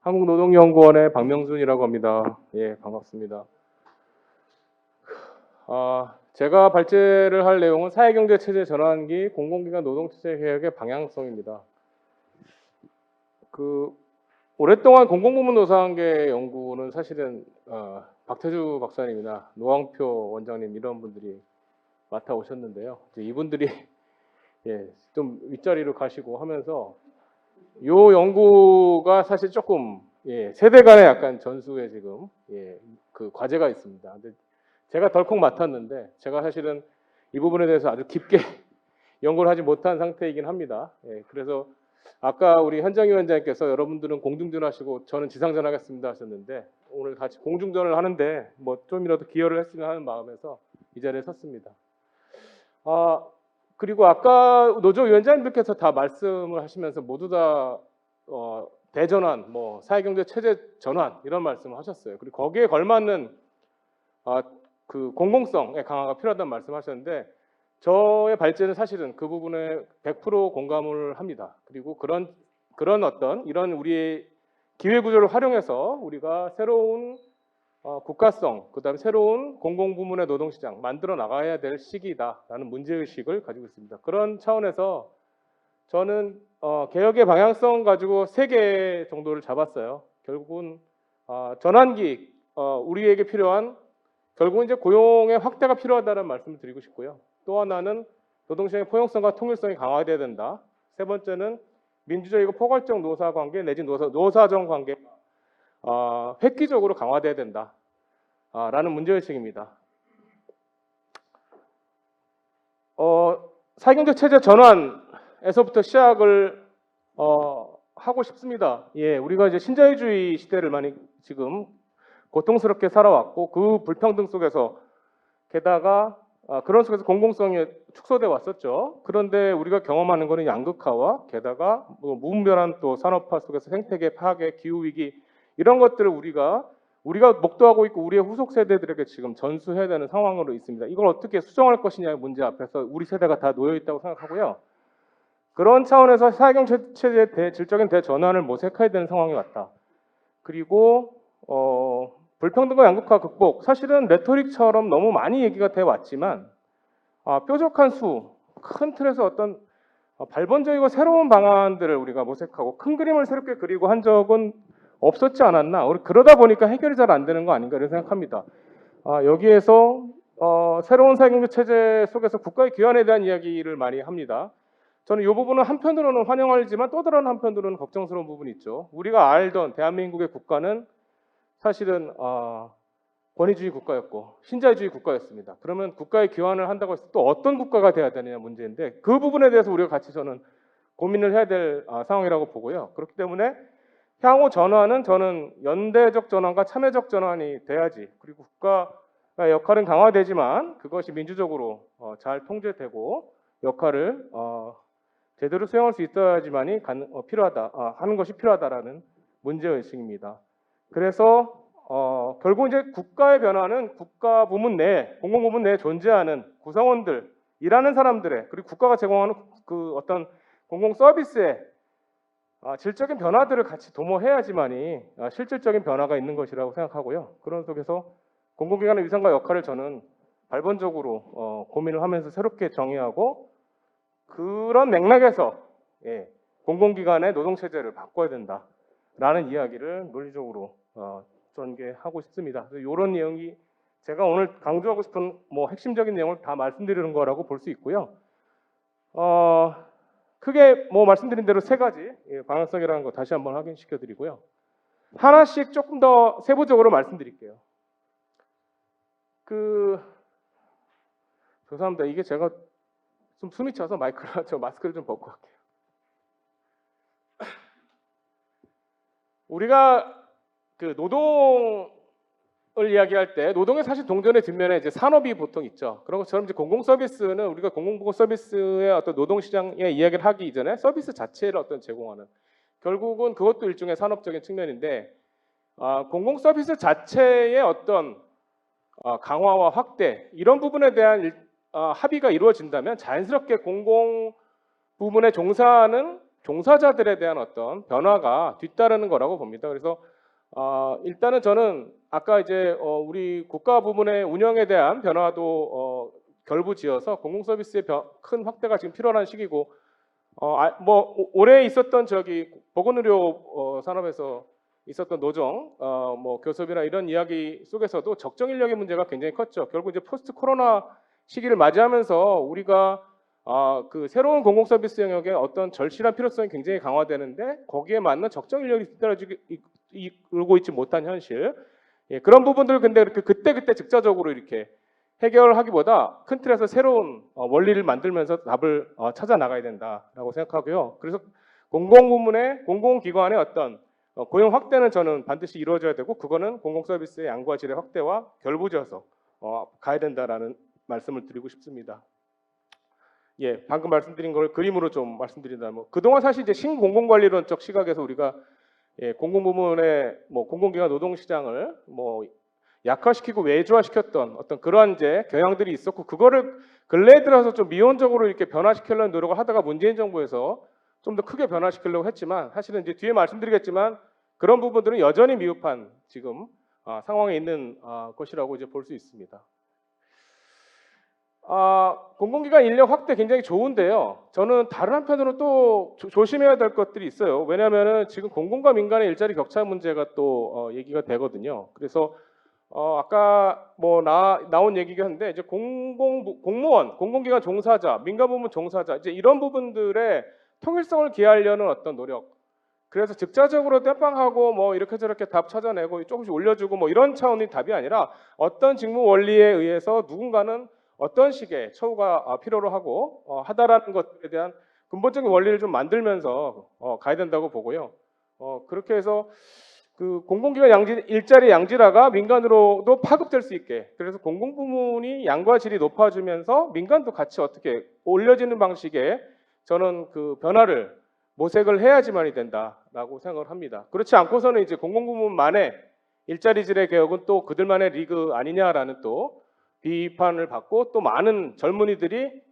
한국노동연구원의 박명준이라고 합니다. 예, 반갑습니다. 제가 발제를 할 내용은 사회경제체제 전환기 공공기관 노동체제 개혁의 방향성입니다. 오랫동안 공공부문 노사관계 연구는 사실은 박태주 박사님이나 노왕표 원장님 이런 분들이 맡아 오셨는데요. 이제 이분들이 좀 윗자리로 가시고 하면서 요 연구가 사실 조금 세대 간의 약간 전수에 지금 그 과제가 있습니다. 근데 제가 덜컥 맡았는데 제가 사실은 이 부분에 대해서 아주 깊게 연구를 하지 못한 상태이긴 합니다. 그래서 아까 우리 현장 위원장님께서 여러분들은 공중전 하시고 저는 지상전 하겠습니다 하셨는데 오늘 같이 공중전을 하는데 뭐 좀이라도 기여를 했으면 하는 마음에서 이 자리에 섰습니다. 그리고 아까 노조 위원장님들께서 다 말씀을 하시면서 모두 다 대전환, 뭐 사회경제 체제 전환 이런 말씀을 하셨어요. 그리고 거기에 걸맞는 그 공공성의 강화가 필요하다는 말씀하셨는데 저의 발제는 사실은 그 부분에 100% 공감을 합니다. 그리고 그런 어떤 이런 우리의 기회 구조를 활용해서 우리가 새로운 국가성, 그다음에 새로운 공공부문의 노동시장 만들어 나가야 될 시기다라는 문제의식을 가지고 있습니다. 그런 차원에서 저는 개혁의 방향성 가지고 3개 정도를 잡았어요. 결국은 전환기, 우리에게 필요한 결국은 이제 고용의 확대가 필요하다는 말씀을 드리고 싶고요. 또 하나는 노동시장의 포용성과 통일성이 강화돼야 된다. 세 번째는 민주적이고 포괄적 노사관계 내지 노사정 관계 획기적으로 강화돼야 된다. 라는 문제의식입니다. 사회경제 체제 전환에서부터 시작을 하고 싶습니다. 우리가 이제 신자유주의 시대를 많이 지금 고통스럽게 살아왔고 그 불평등 속에서 게다가 그런 속에서 공공성이 축소돼 왔었죠. 그런데 우리가 경험하는 것은 양극화와 게다가 무분별한 또 산업화 속에서 생태계 파괴, 기후 위기 이런 것들을 우리가 목도하고 있고 우리의 후속 세대들에게 지금 전수해야 되는 상황으로 있습니다. 이걸 어떻게 수정할 것이냐의 문제 앞에서 우리 세대가 다 놓여 있다고 생각하고요. 그런 차원에서 사회경제 체제의 질적인 대전환을 모색해야 되는 상황이 왔다. 그리고 불평등과 양극화 극복, 사실은 레토릭처럼 너무 많이 얘기가 돼 왔지만 뾰족한 큰 틀에서 어떤 발본적이고 새로운 방안들을 우리가 모색하고 큰 그림을 새롭게 그리고 한 적은 없었지 않았나. 그러다 보니까 해결이 잘 안 되는 거 아닌가 이런 생각합니다. 여기에서 새로운 사회경제 체제 속에서 국가의 기관에 대한 이야기를 많이 합니다. 저는 이 부분은 한편으로는 환영하지만 또 다른 한편으로는 걱정스러운 부분이 있죠. 우리가 알던 대한민국의 국가는 사실은 권위주의 국가였고 신자유주의 국가였습니다. 그러면 국가의 기원을 한다고 해서 또 어떤 국가가 돼야 되느냐 문제인데 그 부분에 대해서 우리가 같이 저는 고민을 해야 될 상황이라고 보고요. 그렇기 때문에 향후 전환은 저는 연대적 전환과 참여적 전환이 돼야지. 그리고 국가의 역할은 강화되지만 그것이 민주적으로 잘 통제되고 역할을 제대로 수행할 수 있어야지만이 하는 것이 필요하다라는 문제의식입니다. 그래서 결국 이제 국가의 변화는 국가 부문 내에 공공부문 내에 존재하는 구성원들, 일하는 사람들의 그리고 국가가 제공하는 그 어떤 공공 서비스의 질적인 변화들을 같이 도모해야지만이 실질적인 변화가 있는 것이라고 생각하고요. 그런 속에서 공공기관의 위상과 역할을 저는 발본적으로 고민을 하면서 새롭게 정의하고 그런 맥락에서 공공기관의 노동체제를 바꿔야 된다라는 이야기를 논리적으로 전개하고 싶습니다. 이런 내용이 제가 오늘 강조하고 싶은 핵심적인 내용을 다 말씀드리는 거라고 볼 수 있고요. 크게 말씀드린 대로 3가지 방향성이라는 거 다시 한번 확인시켜 드리고요. 하나씩 조금 더 세부적으로 말씀드릴게요. 죄송합니다. 이게 제가 좀 숨이 차서 마스크를 좀 벗고 할게요. 우리가 노동을 이야기할 때 노동의 사실 동전의 뒷면에 이제 산업이 보통 있죠. 그런 것처럼 이제 공공 서비스는 우리가 공공보건 서비스의 어떤 노동 시장의 이야기를 하기 이전에 서비스 자체를 어떤 제공하는 결국은 그것도 일종의 산업적인 측면인데 공공 서비스 자체의 어떤 강화와 확대 이런 부분에 대한 합의가 이루어진다면 자연스럽게 공공 부문에 종사하는 종사자들에 대한 어떤 변화가 뒤따르는 거라고 봅니다. 그래서 일단은 저는 아까 이제 우리 국가 부문의 운영에 대한 변화도 결부지어서 공공서비스의 큰 확대가 지금 필요한 시기고, 뭐 올해 있었던 저기 보건의료 산업에서 있었던 노정, 뭐 교섭이나 이런 이야기 속에서도 적정 인력의 문제가 굉장히 컸죠. 결국 이제 포스트 코로나 시기를 맞이하면서 우리가 그 새로운 공공서비스 영역의 어떤 절실한 필요성이 굉장히 강화되는데 거기에 맞는 적정 인력이 이끌고 있지 못한 현실, 예, 그런 부분들 근데 이렇게 그때 즉자적으로 이렇게 해결하기보다 큰 틀에서 새로운 원리를 만들면서 답을 찾아 나가야 된다라고 생각하고요. 그래서 공공부문의 공공기관의 어떤 고용 확대는 저는 반드시 이루어져야 되고, 그거는 공공서비스의 양과 질의 확대와 결부지어서 가야 된다라는 말씀을 드리고 싶습니다. 예, 방금 말씀드린 걸 그림으로 좀 말씀드린다면, 그동안 사실 이제 신공공관리론적 시각에서 우리가 공공부문의 뭐 공공기관 노동시장을 뭐 약화시키고 외주화시켰던 어떤 그러한 이제 경향들이 있었고, 그거를 근래에 들어서 좀 미온적으로 이렇게 변화시키려는 노력을 하다가 문재인 정부에서 좀 더 크게 변화시키려고 했지만, 사실은 이제 뒤에 말씀드리겠지만 그런 부분들은 여전히 미흡한 지금 상황에 있는 것이라고 이제 볼 수 있습니다. 공공기관 인력 확대 굉장히 좋은데요. 저는 다른 한편으로 또 조심해야 될 것들이 있어요. 왜냐하면 지금 공공과 민간의 일자리 격차 문제가 또 얘기가 되거든요. 그래서 아까 뭐 나온 얘기긴 한데, 이제 공무원, 공공기관 종사자, 민간부문 종사자, 이제 이런 부분들의 통일성을 기하려는 어떤 노력. 그래서 즉자적으로 땜빵하고 뭐 이렇게 저렇게 답 찾아내고 조금씩 올려주고 뭐 이런 차원의 답이 아니라, 어떤 직무 원리에 의해서 누군가는 어떤 식의 처우가 필요로 하고 하다라는 것에 대한 근본적인 원리를 좀 만들면서 가야 된다고 보고요. 그렇게 해서 그 공공기관 일자리 양질화가 민간으로도 파급될 수 있게, 그래서 공공부문이 양과 질이 높아지면서 민간도 같이 어떻게 올려지는 방식의 저는 그 변화를 모색을 해야지만이 된다라고 생각을 합니다. 그렇지 않고서는 이제 공공부문만의 일자리 질의 개혁은 또 그들만의 리그 아니냐라는 또 비판을 받고, 또 많은 젊은이들이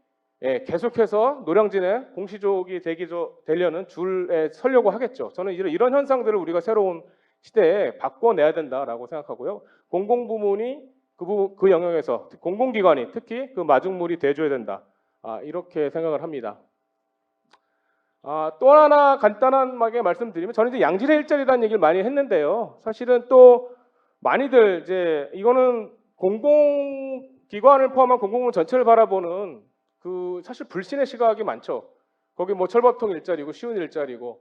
계속해서 노량진에 공시족이 되려는 줄에 서려고 하겠죠. 저는 이런 현상들을 우리가 새로운 시대에 바꿔내야 된다라고 생각하고요. 공공부문이 그 영역에서 공공기관이 특히 그 마중물이 돼줘야 된다. 이렇게 생각을 합니다. 또 하나 간단하게 말씀드리면, 저는 이제 양질의 일자리라는 얘기를 많이 했는데요. 사실은 또 많이들 이제 이거는 공공기관을 포함한 공공부문 전체를 바라보는 그 사실 불신의 시각이 많죠. 거기 뭐 철밥통 일자리고 쉬운 일자리고,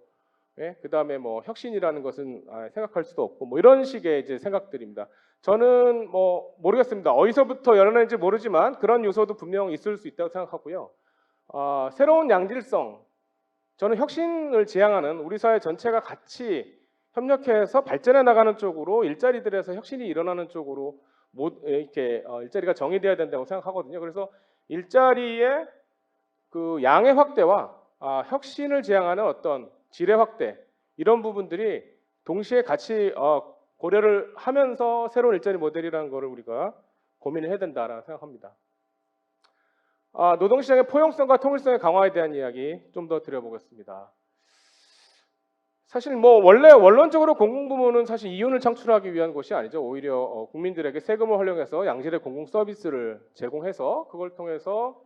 예? 그다음에 뭐 혁신이라는 것은 생각할 수도 없고, 뭐 이런 식의 이제 생각들입니다. 저는 뭐 모르겠습니다. 어디서부터 열어낸지 모르지만 그런 요소도 분명 있을 수 있다고 생각하고요. 새로운 양질성, 저는 혁신을 지향하는 우리 사회 전체가 같이 협력해서 발전해 나가는 쪽으로, 일자리들에서 혁신이 일어나는 쪽으로 이렇게 일자리가 정의돼야 된다고 생각하거든요. 그래서 일자리의 그 양의 확대와 혁신을 지향하는 어떤 질의 확대, 이런 부분들이 동시에 같이 고려를 하면서 새로운 일자리 모델이라는 것을 우리가 고민을 해야 된다라고 생각합니다. 노동시장의 포용성과 통일성의 강화에 대한 이야기 좀 더 드려보겠습니다. 사실 뭐 원래 원론적으로 공공부문은 사실 이윤을 창출하기 위한 것이 아니죠. 오히려 국민들에게 세금을 활용해서 양질의 공공 서비스를 제공해서 그걸 통해서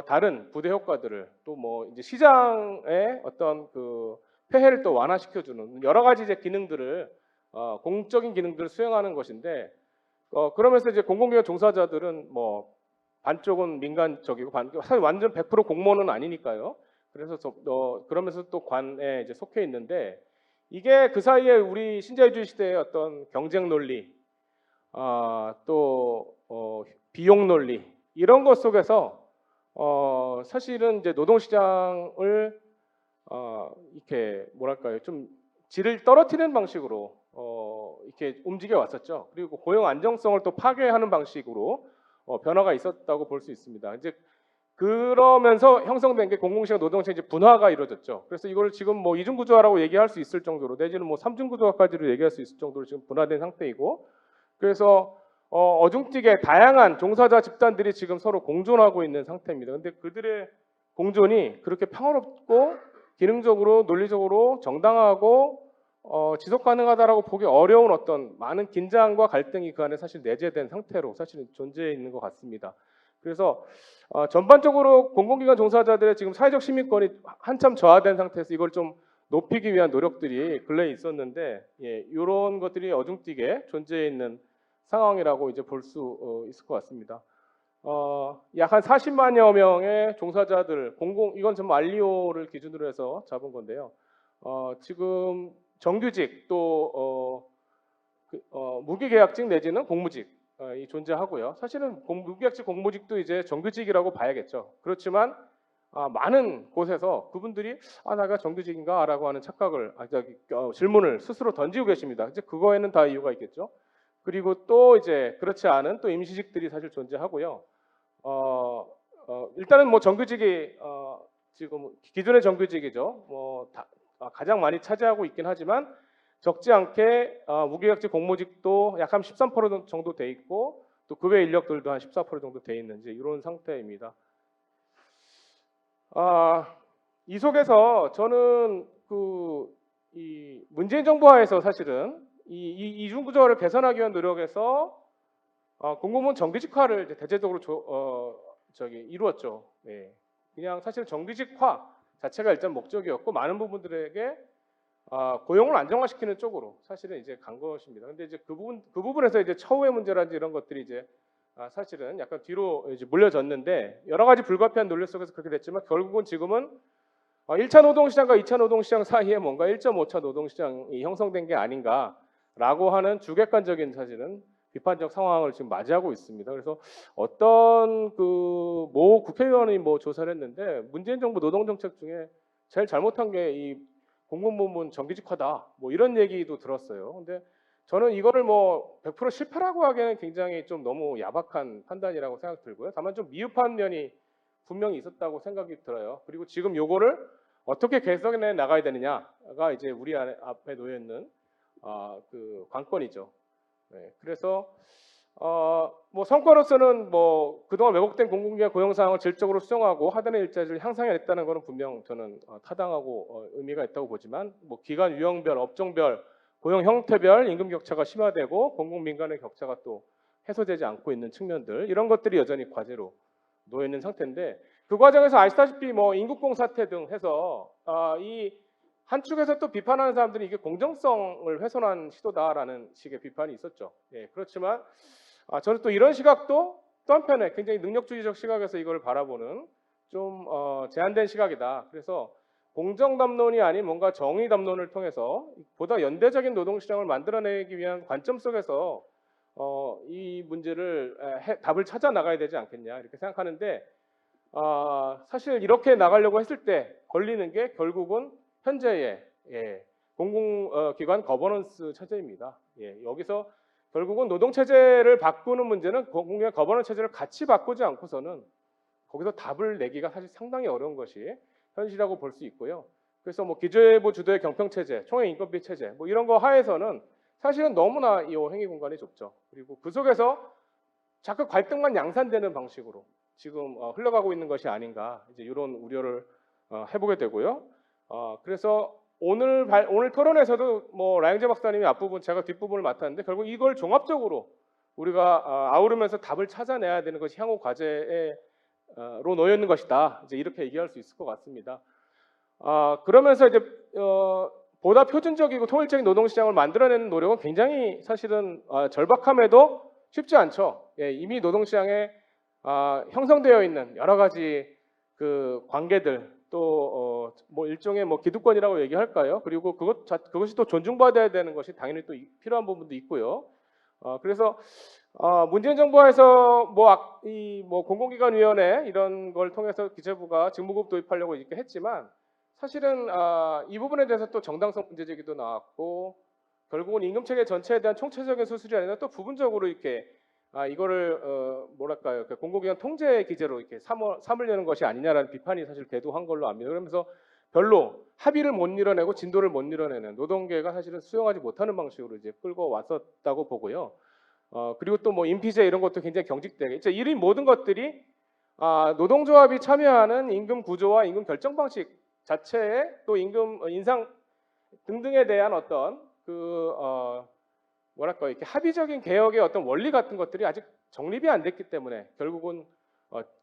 다른 부대 효과들을, 또 뭐 이제 시장의 어떤 그 폐해를 또 완화시켜주는 여러 가지 이제 기능들을 공적인 기능들을 수행하는 것인데, 그러면서 이제 공공기관 종사자들은 뭐 반쪽은 민간적이고 사실 완전 100% 공무원은 아니니까요. 그래서 그러면서 또 관에 이제 속해 있는데, 이게 그 사이에 우리 신자유주의 시대의 어떤 경쟁 논리, 또 비용 논리, 이런 것 속에서 사실은 이제 노동시장을 이렇게 뭐랄까요, 좀 질을 떨어뜨리는 방식으로 이렇게 움직여 왔었죠. 그리고 고용 안정성을 또 파괴하는 방식으로 변화가 있었다고 볼 수 있습니다. 이제 그러면서 형성된 게 공공시장 노동시장 이제 분화가 이루어졌죠. 그래서 이걸 지금 뭐 이중구조화라고 얘기할 수 있을 정도로, 내지는 뭐 삼중구조화까지로 얘기할 수 있을 정도로 지금 분화된 상태이고, 그래서 어중뛰게 다양한 종사자 집단들이 지금 서로 공존하고 있는 상태입니다. 근데 그들의 공존이 그렇게 평화롭고 기능적으로 논리적으로 정당하고 지속 가능하다라고 보기 어려운 어떤 많은 긴장과 갈등이 그 안에 사실 내재된 상태로 사실은 존재해 있는 것 같습니다. 그래서 전반적으로 공공기관 종사자들의 지금 사회적 시민권이 한참 저하된 상태에서 이걸 좀 높이기 위한 노력들이 근래에 있었는데, 이런 것들이 어중뛰게 존재해 있는 상황이라고 이제 볼 수 있을 것 같습니다. 약 한 40만여 명의 종사자들, 이건 전부 알리오를 기준으로 해서 잡은 건데요. 지금 정규직 또 무기계약직 내지는 공무직 이 존재하고요. 사실은 무계약직 공무직도 이제 정규직이라고 봐야겠죠. 그렇지만 많은 곳에서 그분들이 내가 정규직인가라고 하는 착각을 질문을 스스로 던지고 계십니다. 이제 그거에는 다 이유가 있겠죠. 그리고 또 이제 그렇지 않은 또 임시직들이 사실 존재하고요. 일단은 뭐 정규직이 지금 기존의 정규직이죠. 가장 많이 차지하고 있긴 하지만 적지 않게 무계약직 공무직도 약 한 13% 정도 돼 있고 또 그 외 인력들도 한 14% 정도 돼 있는지 이런 상태입니다. 이 속에서 저는 이 문재인 정부 하에서 사실은 이 이중 구조를 개선하기 위한 노력에서 공공부문 정규직화를 대체적으로 이루었죠. 그냥 사실 정규직화 자체가 일단 목적이었고 많은 부분들에게 고용을 안정화시키는 쪽으로 사실은 이제 간 것입니다. 근데 이제 그 부분에서 이제 처우의 문제라든지 이런 것들이 이제 사실은 약간 뒤로 이제 물려졌는데 여러 가지 불가피한 논리 속에서 그렇게 됐지만 결국은 지금은 1차 노동시장과 2차 노동시장 사이에 뭔가 1.5차 노동시장이 형성된 게 아닌가라고 하는 주객관적인 사실은 비판적 상황을 지금 맞이하고 있습니다. 그래서 어떤 모 국회의원이 조사를 했는데 문재인 정부 노동정책 중에 제일 잘못한 게 이 공공부문 정규직화다 이런 얘기도 들었어요. 근데 저는 이거를 100% 실패라고 하기에는 굉장히 좀 너무 야박한 판단이라고 생각 들고요. 다만 좀 미흡한 면이 분명히 있었다고 생각이 들어요. 그리고 지금 요거를 어떻게 개선해 나가야 되느냐가 이제 우리 앞에 놓여 있는 관건이죠. 그래서 성과로서는 그동안 왜곡된 공공기관 고용 상황을 질적으로 수정하고 하단의 일자리를 향상해냈다는 것은 분명 저는 타당하고 의미가 있다고 보지만 기관 유형별, 업종별, 고용 형태별 임금 격차가 심화되고 공공 민간의 격차가 또 해소되지 않고 있는 측면들 이런 것들이 여전히 과제로 놓여 있는 상태인데 그 과정에서 아시다시피 인국공 사태 등 해서 이 한 축에서 또 비판하는 사람들이 이게 공정성을 훼손한 시도다라는 식의 비판이 있었죠. 그렇지만 저는 또 이런 시각도 또 한편에 굉장히 능력주의적 시각에서 이걸 바라보는 좀 제한된 시각이다. 그래서 공정 담론이 아닌 뭔가 정의 담론을 통해서 보다 연대적인 노동시장을 만들어내기 위한 관점 속에서 이 문제를 답을 찾아 나가야 되지 않겠냐 이렇게 생각하는데 사실 이렇게 나가려고 했을 때 걸리는 게 결국은 현재의 공공기관 거버넌스 체제입니다. 여기서 결국은 노동체제를 바꾸는 문제는 공공기관 거버넌스 체제를 같이 바꾸지 않고서는 거기서 답을 내기가 사실 상당히 어려운 것이 현실이라고 볼 수 있고요. 그래서 기재부 주도의 경평체제, 총액인건비 체제 이런 거 하에서는 사실은 너무나 이 행위 공간이 좁죠. 그리고 그 속에서 자꾸 갈등만 양산되는 방식으로 지금 흘러가고 있는 것이 아닌가 이제 이런 우려를 해보게 되고요. 그래서 오늘 토론에서도 라영재 박사님이 앞부분 제가 뒷부분을 맡았는데 결국 이걸 종합적으로 우리가 아우르면서 답을 찾아내야 되는 것이 향후 과제로 놓여 있는 것이다. 이제 이렇게 얘기할 수 있을 것 같습니다. 그러면서 이제 보다 표준적이고 통일적인 노동시장을 만들어내는 노력은 굉장히 사실은 절박함에도 쉽지 않죠. 이미 노동시장에 형성되어 있는 여러 가지 관계들 또 일종의 기득권이라고 얘기할까요? 그리고 그것이 또 존중받아야 되는 것이 당연히 또 필요한 부분도 있고요. 그래서 문재인 정부에서 공공기관위원회 이런 걸 통해서 기재부가 직무급 도입하려고 이렇게 했지만 사실은 이 부분에 대해서 또 정당성 문제 제기도 나왔고 결국은 임금체계 전체에 대한 총체적인 수술이 아니라 또 부분적으로 이렇게 이거를 공공기관 통제 기제로 이렇게 삼으려는 것이 아니냐라는 비판이 사실 대두한 걸로 압니다. 그러면서 별로 합의를 못 이뤄내고 진도를 못 이뤄내는 노동계가 사실은 수용하지 못하는 방식으로 이제 끌고 왔었다고 보고요. 그리고 또 임피제 이런 것도 굉장히 경직되게 이제 이런 모든 것들이 노동조합이 참여하는 임금 구조와 임금 결정 방식 자체의 또 임금 인상 등등에 대한 어떤 뭐랄까 이렇게 합의적인 개혁의 어떤 원리 같은 것들이 아직 정립이 안 됐기 때문에 결국은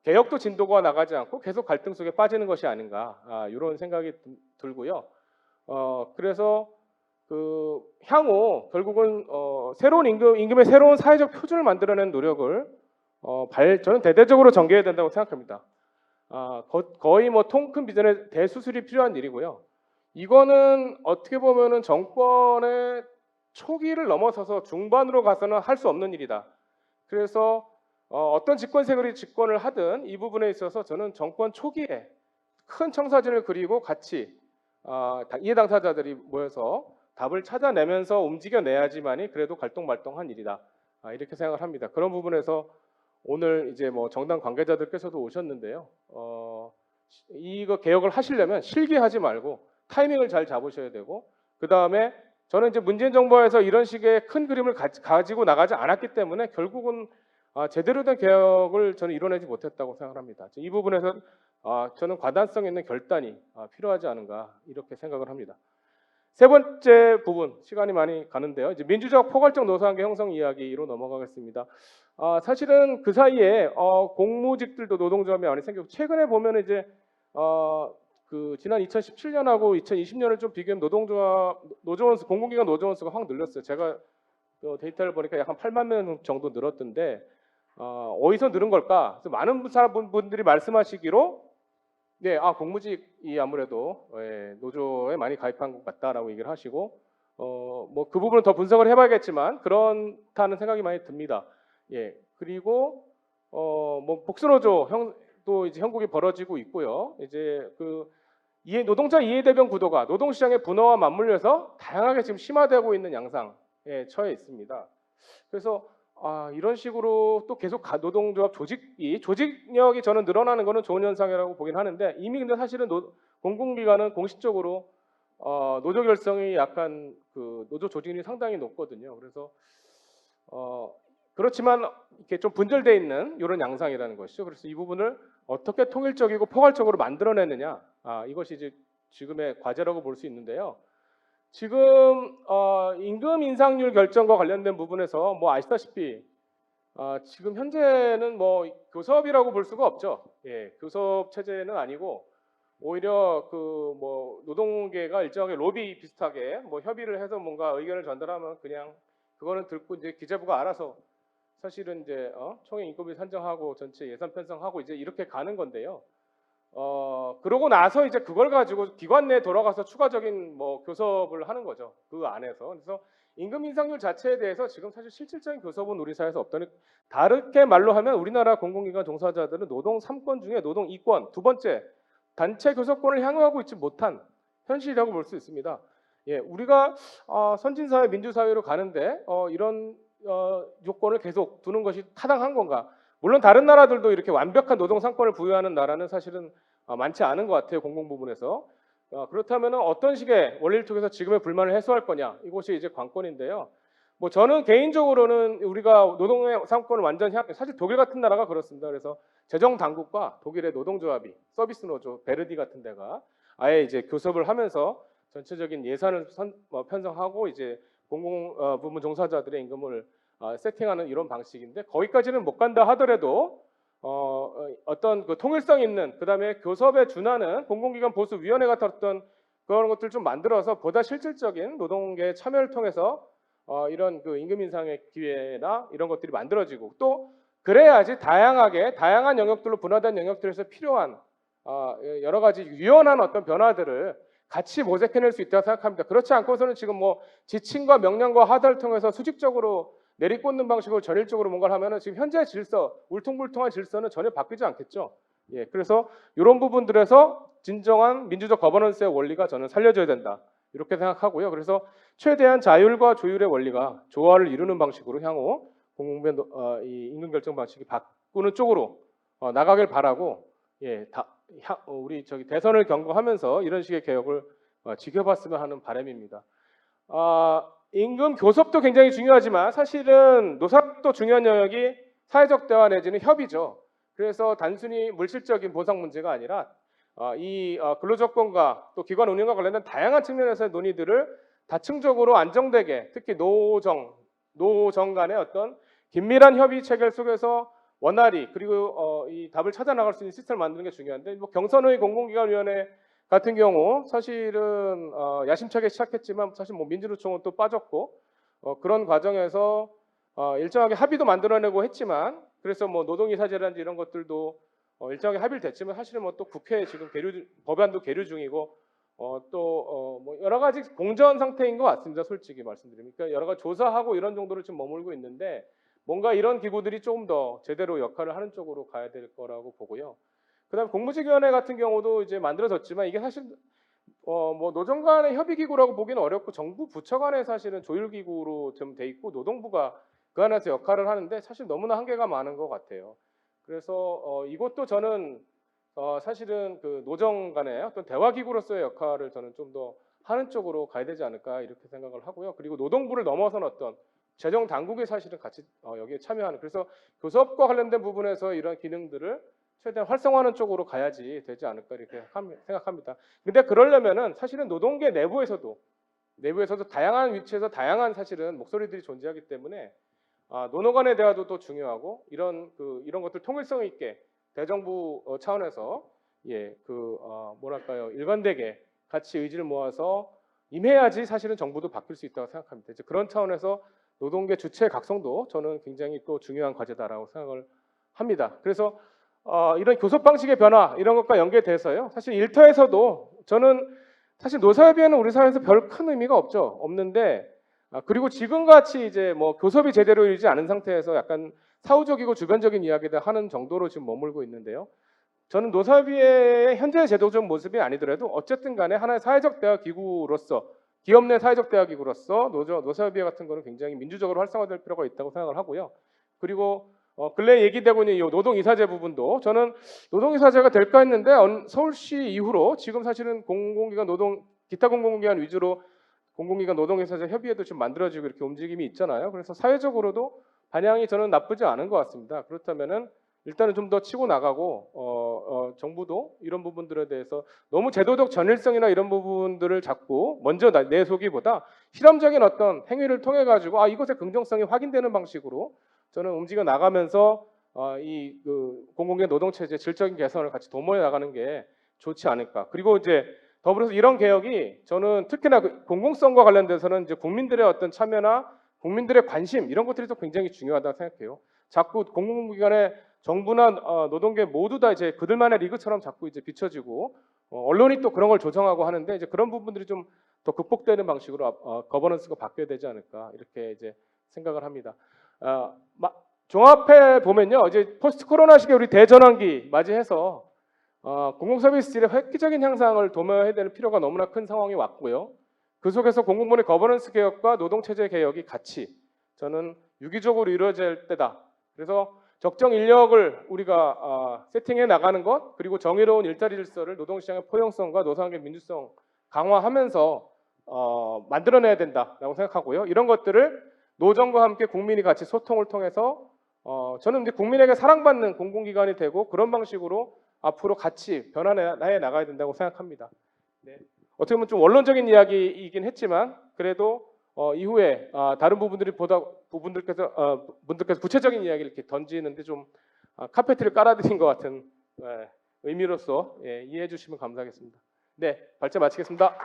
개혁도 진도가 나가지 않고 계속 갈등 속에 빠지는 것이 아닌가 이런 생각이 들고요. 그래서 향후 결국은 새로운 임금의 새로운 사회적 표준을 만들어내는 노력을 저는 대대적으로 전개해야 된다고 생각합니다. 거의 뭐 통 큰 비전의 대수술이 필요한 일이고요. 이거는 어떻게 보면은 정권의 초기를 넘어서서 중반으로 가서는 할 수 없는 일이다. 그래서 어떤 집권 세력이 집권을 하든 이 부분에 있어서 저는 정권 초기에 큰 청사진을 그리고 같이 이해 당사자들이 모여서 답을 찾아내면서 움직여내야지만이 그래도 갈동말동한 일이다. 이렇게 생각을 합니다. 그런 부분에서 오늘 이제 뭐 정당 관계자들께서도 오셨는데요. 이거 개혁을 하시려면 실기하지 말고 타이밍을 잘 잡으셔야 되고 그 다음에 저는 이제 문재인 정부에서 이런 식의 큰 그림을 가지고 나가지 않았기 때문에 결국은 제대로 된 개혁을 저는 이뤄내지 못했다고 생각합니다. 이 부분에서 저는 과단성 있는 결단이 필요하지 않은가 이렇게 생각을 합니다. 세 번째 부분 시간이 많이 가는데요. 이제 민주적 포괄적 노사관계 형성 이야기로 넘어가겠습니다. 사실은 그 사이에 공무직들도 노동조합이 많이 생겼고 최근에 보면 이제 지난 2017년하고 2020년을 좀 비교하면 노조원수 공공기관 노조원수가 확 늘렸어요. 제가 데이터를 보니까 약 한 8만 명 정도 늘었던데 어디서 늘은 걸까? 그래서 많은 분들이 말씀하시기로 네, 공무직이 아무래도 노조에 많이 가입한 것 같다라고 얘기를 하시고 뭐 그 부분은 더 분석을 해봐야겠지만 그렇다는 생각이 많이 듭니다. 예, 그리고 뭐 복수노조 또 이제 형국이 벌어지고 있고요. 이제 노동자 이해대변 구도가 노동시장의 분화와 맞물려서 다양하게 지금 심화되고 있는 양상에 처해 있습니다. 그래서 이런 식으로 또 계속 노동조합 조직력이 저는 늘어나는 것은 좋은 현상이라고 보긴 하는데 이미 근데 사실은 공공기관은 공식적으로 노조 결성이 약간 노조 조직률이 상당히 높거든요. 그래서 그렇지만 이렇게 좀 분절되어 있는 이런 양상이라는 것이죠. 그래서 이 부분을 어떻게 통일적이고 포괄적으로 만들어내느냐 이것이 이제 지금의 과제라고 볼 수 있는데요. 지금 임금 인상률 결정과 관련된 부분에서 뭐 아시다시피 지금 현재는 뭐 교섭이라고 볼 수가 없죠. 예, 교섭 체제는 아니고 오히려 뭐 노동계가 일정하게 로비 비슷하게 뭐 협의를 해서 뭔가 의견을 전달하면 그냥 그거는 듣고 이제 기재부가 알아서 사실은 이제 총회 인건비 산정하고 전체 예산 편성하고 이제 이렇게 가는 건데요. 그러고 나서 이제 그걸 가지고 기관 내에 돌아가서 추가적인 뭐 교섭을 하는 거죠. 그 안에서. 그래서 임금 인상률 자체에 대해서 지금 사실 실질적인 교섭은 우리 사회에서 없다는 다르게 말로 하면 우리나라 공공기관 종사자들은 노동 3권 중에 노동 2권, 두 번째 단체 교섭권을 향유하고 있지 못한 현실이라고 볼 수 있습니다. 예, 우리가 선진사회, 민주사회로 가는데 이런 요건을 계속 두는 것이 타당한 건가? 물론 다른 나라들도 이렇게 완벽한 노동 상권을 부여하는 나라는 사실은 많지 않은 것 같아요. 공공 부분에서. 그렇다면 어떤 식의 원리를 통해서 지금의 불만을 해소할 거냐? 이것이 이제 관건인데요. 뭐 저는 개인적으로는 우리가 노동의 상권을 완전히 사실 독일 같은 나라가 그렇습니다. 그래서 재정 당국과 독일의 노동조합이 서비스 노조 베르디 같은 데가 아예 이제 교섭을 하면서 전체적인 예산을 편성하고 이제 공공 부문 종사자들의 임금을 세팅하는 이런 방식인데 거기까지는 못 간다 하더라도 어떤 통일성 있는 그다음에 교섭에 준하는 공공기관 보수위원회 같은 어떤 그런 것들 좀 만들어서 보다 실질적인 노동계 참여를 통해서 이런 임금 인상의 기회나 이런 것들이 만들어지고 또 그래야지 다양한 영역들로 분화된 영역들에서 필요한 여러 가지 유연한 어떤 변화들을 같이 모색해낼 수 있다고 생각합니다. 그렇지 않고서는 지금 뭐 지침과 명령과 하다를 통해서 수직적으로 내리꽂는 방식으로 전일적으로 뭔가를 하면은 지금 현재 질서, 울퉁불퉁한 질서는 전혀 바뀌지 않겠죠. 예, 그래서 이런 부분들에서 진정한 민주적 거버넌스의 원리가 저는 살려져야 된다. 이렇게 생각하고요. 그래서 최대한 자율과 조율의 원리가 조화를 이루는 방식으로 향후 공공부의 이 임금 결정 방식이 바꾸는 쪽으로 나가길 바라고 예, 우리 대선을 경고하면서 이런 식의 개혁을 지켜봤으면 하는 바람입니다. 임금 교섭도 굉장히 중요하지만 사실은 노사도 중요한 영역이 사회적 대화 내지는 협의죠. 그래서 단순히 물질적인 보상 문제가 아니라 이 근로조건과 또 기관 운영과 관련된 다양한 측면에서의 논의들을 다층적으로 안정되게, 특히 노정 간의 어떤 긴밀한 협의 체계 속에서 원활히 그리고 이 답을 찾아 나갈 수 있는 시스템을 만드는 게 중요한데, 뭐 경선의 공공기관위원회 같은 경우 사실은 야심차게 시작했지만 사실 뭐 민주노총은 또 빠졌고 그런 과정에서 일정하게 합의도 만들어내고 했지만, 그래서 뭐 노동이사제라든지 이런 것들도 일정하게 합의를 됐지만 사실은 뭐 또 국회에 지금 법안도 계류 중이고 또 뭐 여러 가지 공전 상태인 것 같습니다. 솔직히 말씀드리면, 그러니까 여러 가지 조사하고 이런 정도로 좀 머물고 있는데, 뭔가 이런 기구들이 조금 더 제대로 역할을 하는 쪽으로 가야 될 거라고 보고요. 그다음 공무직위원회 같은 경우도 이제 만들어졌지만 이게 사실 뭐 노정 간의 협의 기구라고 보기는 어렵고 정부 부처 간의 사실은 조율 기구로 좀 돼 있고 노동부가 그 안에서 역할을 하는데 사실 너무나 한계가 많은 것 같아요. 그래서 이것도 저는 사실은 그 노정 간의 어떤 대화 기구로서의 역할을 저는 좀 더 하는 쪽으로 가야 되지 않을까 이렇게 생각을 하고요. 그리고 노동부를 넘어선 어떤 재정 당국이 사실은 같이 여기에 참여하는, 그래서 교섭과 관련된 부분에서 이런 기능들을 최대한 활성화하는 쪽으로 가야지 되지 않을까 이렇게 생각합니다. 근데 그러려면은 사실은 노동계 내부에서도 다양한 위치에서 다양한 사실은 목소리들이 존재하기 때문에 노노 간의 대화도 또 중요하고 이런 것들 통일성 있게 대정부 차원에서 뭐랄까요, 일관되게 같이 의지를 모아서 임해야지 사실은 정부도 바뀔 수 있다고 생각합니다. 이제 그런 차원에서 노동계 주체 각성도 저는 굉장히 또 중요한 과제다라고 생각을 합니다. 그래서 이런 교섭 방식의 변화 이런 것과 연계돼서요. 사실 일터에서도 저는 사실 노사협의회는 우리 사회에서 별 큰 의미가 없는데 그리고 지금같이 이제 뭐 교섭이 제대로 이루어지지 않은 상태에서 약간 사후적이고 주변적인 이야기들 하는 정도로 지금 머물고 있는데요. 저는 노사협의회의 현재 제도적 모습이 아니더라도 어쨌든 간에 하나의 사회적 대화 기구로서, 기업 내 사회적 대화 기구로서 노사협의회 같은 거는 굉장히 민주적으로 활성화될 필요가 있다고 생각을 하고요. 그리고 근래 얘기되고 있는 이 노동이사제 부분도 저는 노동이사제가 될까 했는데 서울시 이후로 지금 사실은 기타 공공기관 위주로 공공기관 노동이사제 협의회도 지금 만들어지고 이렇게 움직임이 있잖아요. 그래서 사회적으로도 반향이 저는 나쁘지 않은 것 같습니다. 그렇다면은 일단은 좀 더 치고 나가고 정부도 이런 부분들에 대해서 너무 제도적 전일성이나 이런 부분들을 자꾸 먼저 내소기보다 실험적인 어떤 행위를 통해 가지고 이것의 긍정성이 확인되는 방식으로 저는 움직여 나가면서 공공기관 노동체제 질적인 개선을 같이 도모해 나가는 게 좋지 않을까. 그리고 이제 더불어서 이런 개혁이 저는 특히나 공공성과 관련돼서는 이제 국민들의 어떤 참여나 국민들의 관심 이런 것들이 또 굉장히 중요하다고 생각해요. 자꾸 공공기관의 정부나 노동계 모두 다 이제 그들만의 리그처럼 자꾸 이제 비춰지고 언론이 또 그런 걸 조정하고 하는데 이제 그런 부분들이 좀 더 극복되는 방식으로 거버넌스가 바뀌어야 되지 않을까 이렇게 이제 생각을 합니다. 종합해 보면요, 이제 포스트 코로나 시기에 우리 대전환기 맞이해서 공공서비스질의 획기적인 향상을 도모해야 되는 필요가 너무나 큰 상황이 왔고요. 그 속에서 공공부의 거버넌스 개혁과 노동체제 개혁이 같이 저는 유기적으로 이루어질 때다. 그래서 적정 인력을 우리가 세팅해 나가는 것, 그리고 정의로운 일자리 질서를 노동시장의 포용성과 노사관계 민주성 강화하면서 만들어내야 된다라고 생각하고요. 이런 것들을 노정과 함께 국민이 같이 소통을 통해서 저는 이제 국민에게 사랑받는 공공기관이 되고 그런 방식으로 앞으로 같이 변화해 나가야 된다고 생각합니다. 네. 어떻게 보면 좀 원론적인 이야기이긴 했지만 그래도 이후에 다른 분들께서 구체적인 이야기를 이렇게 던지는데 좀 카페트를 깔아드린 것 같은 의미로서 이해해 주시면 감사하겠습니다. 네, 발제 마치겠습니다.